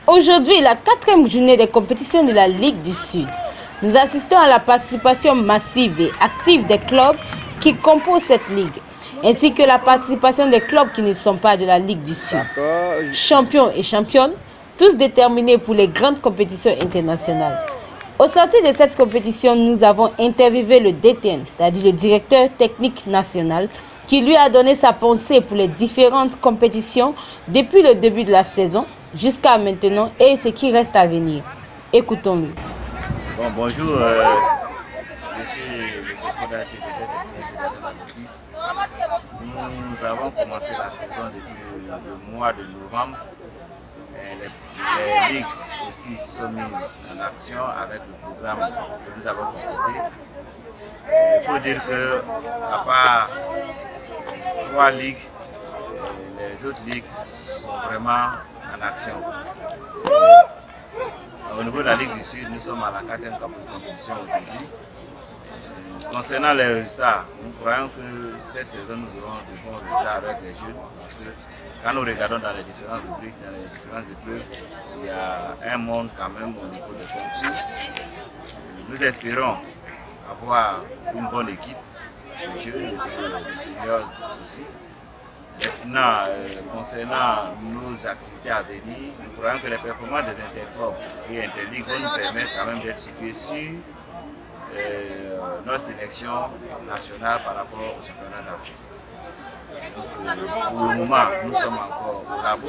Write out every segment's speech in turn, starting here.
Aujourd'hui, la 4e journée des compétitions de la Ligue du Sud. Nous assistons à la participation massive et active des clubs qui composent cette ligue, ainsi que la participation des clubs qui ne sont pas de la Ligue du Sud. Champions et championnes, tous déterminés pour les grandes compétitions internationales. Au sortir de cette compétition, nous avons interviewé le DTN, c'est-à-dire le directeur technique national, qui lui a donné sa pensée pour les différentes compétitions depuis le début de la saison jusqu'à maintenant et ce qui reste à venir. Écoutons-le. Bon, bonjour, je suis M. Kodassi, directeur technique national de l'Office. Nous avons commencé la saison depuis le mois de novembre. Les ligues aussi se sont mises en action avec le programme que nous avons complété. Il faut dire qu'à part 3 ligues, les autres ligues sont vraiment en action. Au niveau de la Ligue du Sud, nous sommes à la 4e compétition aujourd'hui. Concernant les résultats, nous croyons que cette saison nous aurons de bons résultats avec les jeunes parce que quand nous regardons dans les différentes rubriques, dans les différentes épreuves, il y a un monde quand même au niveau des concours. Nous espérons avoir une bonne équipe, les jeunes, les seniors aussi. Maintenant, concernant nos activités à venir, nous croyons que les performances des interclubs et interligues vont nous permettre quand même d'être situés sur notre sélection nationale par rapport au championnat d'Afrique. Pour le moment, nous sommes encore au labo.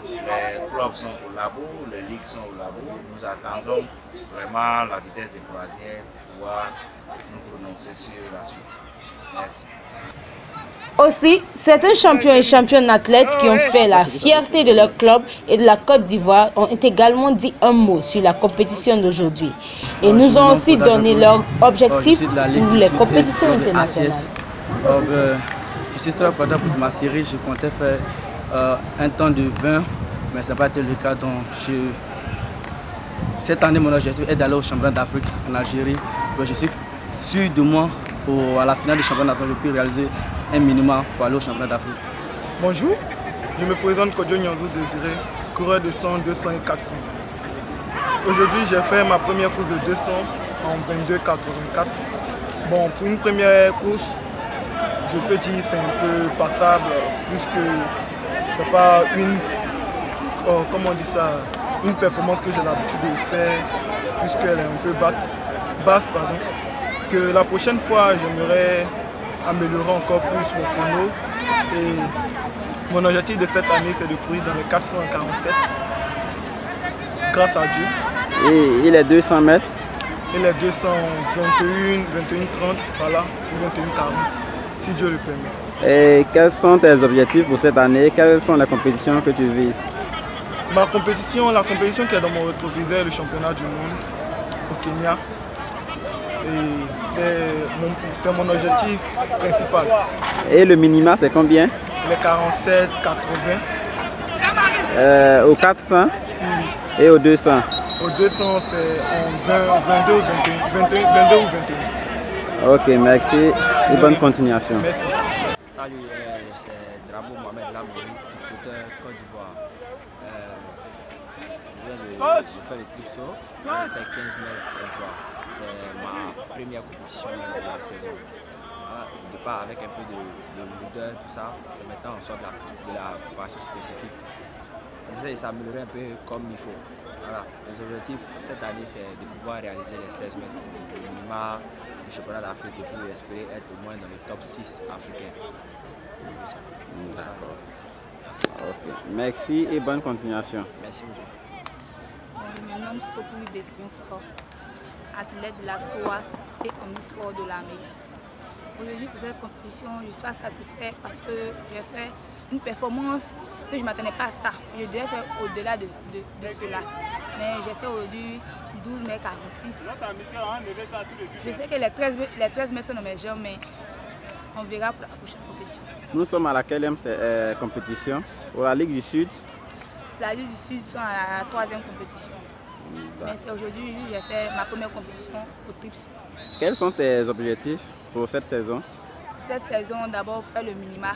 Les clubs sont au labo, les ligues sont au labo. Nous attendons vraiment la vitesse des croisières pour pouvoir nous prononcer sur la suite. Merci. Aussi, certains champions et championnes athlètes qui ont fait la fierté de leur club et de la Côte d'Ivoire ont également dit un mot sur la compétition d'aujourd'hui. Et nous ont aussi donné leur objectif pour les compétitions internationales. Je suis très content pour ma série. Je comptais faire un temps de 20, mais ça n'a pas été le cas. Donc, cette année, mon objectif est d'aller au championnat d'Afrique en Algérie. Donc, je suis sûr de moi, à la finale du championnat national, je peux réaliser un minimum pour aller au championnat d'Afrique. Bonjour, je me présente Kodjo Nyanzou Désiré, coureur de 100, 200 et 400. Aujourd'hui, j'ai fait ma première course de 200 en 22,84. Bon, pour une première course, je peux dire que c'est un peu passable, puisque c'est pas une, comment on dit ça, une performance que j'ai l'habitude de faire, puisqu'elle est un peu basse. Pardon. Que la prochaine fois, j'aimerais améliorer encore plus mon chrono. Et mon objectif de cette année, c'est de courir dans les 447, grâce à Dieu. Et les 200 mètres? Et les 221, 21,30, voilà, ou 21,40, si Dieu le permet. Et quels sont tes objectifs pour cette année? Quelles sont les compétitions que tu vises? La compétition qui est dans mon rétroviseur est le championnat du monde au Kenya. Et c'est mon objectif principal. Et le minima, c'est combien? Les 47, 80. Au 400? Oui. Et au 200? Au 200, c'est en 22 ou 21. Ok, merci et bonne continuation. Merci. Salut, c'est Drabo Mohamed Lamouri, sauteur Côte d'Ivoire. Je fais le tripso, je fais 15 mètres 33. C'est ma première compétition de la saison. Voilà, au départ, avec un peu de lourdeur, tout ça, c'est maintenant on sort de la préparation spécifique. On essaie de s'améliorer un peu comme il faut. Voilà. Les objectifs cette année, c'est de pouvoir réaliser les 16 mètres au minimum du championnat d'Afrique et puis espérer être au moins dans le top 6 africain. Okay. Merci et bonne continuation. Merci beaucoup. Je me nomme Sokoui Bessionfort, athlète de la SOAS et omnisport de l'armée. Aujourd'hui, pour cette compétition, je ne suis pas satisfaite parce que j'ai fait une performance que je ne m'attendais pas à ça. Je devais faire au-delà de cela. Mais j'ai fait aujourd'hui 12 mètres 46. Je sais que les 13 mètres sont dans mes jambes, mais on verra pour la prochaine compétition. Nous sommes à la 4e compétition pour la Ligue du Sud. La Ligue du Sud sont à la 3e compétition. Mais c'est aujourd'hui que j'ai fait ma première compétition au trips. Quels sont tes objectifs pour cette saison? Pour cette saison, d'abord faire le minima.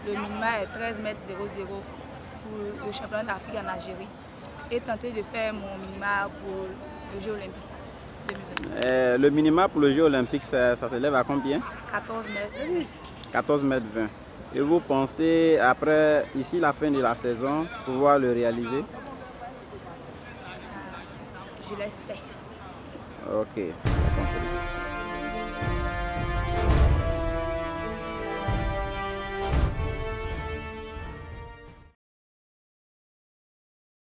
Le minima est 13 mètres 00 pour le championnat d'Afrique en Algérie. et tenter de faire mon minima pour le Jeux olympiques 2020. Le minima pour le Jeux olympique, ça s'élève à combien? 14 mètres. 14 mètres 20. Et vous pensez, après, ici, la fin de la saison, pouvoir le réaliser? Je l'espère. Ok, j'ai compris.